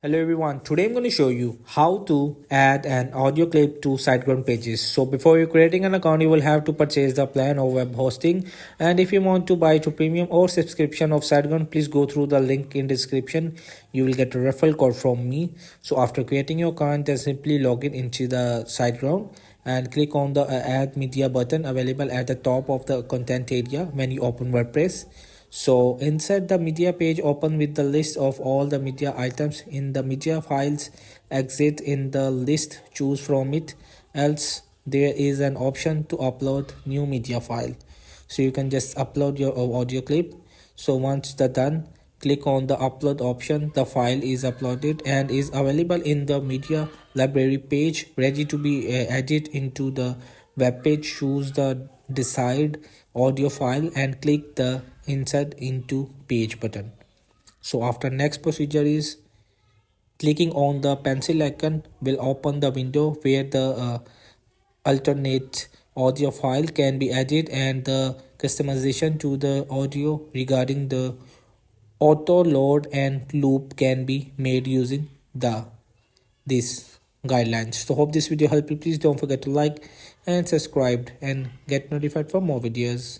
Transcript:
Hello everyone, today I'm going to show you how to add an audio clip to SiteGround pages. So before you creating an account, you will have to purchase the plan or web hosting. And if you want to buy to premium or subscription of SiteGround, please go through the link in description. You will get a referral code from me. So after creating your account, then simply log in into the SiteGround and click on the add media button available at the top of the content area when you open WordPress. So insert the media page, open with the list of all the media items in the media files, exit in the list, choose from it, else there is an option to upload new media file. So you can just upload your audio clip. So once the done, click on the upload option. The file is uploaded and is available in the media library page, ready to be added into the web page. Choose the desired audio file and click the insert into page button. So after next procedure is clicking on the pencil icon will open the window where the alternate audio file can be added and the customization to the audio regarding the auto load and loop can be made using these guidelines. So hope this video helped you. Please don't forget to like and subscribe and get notified for more videos.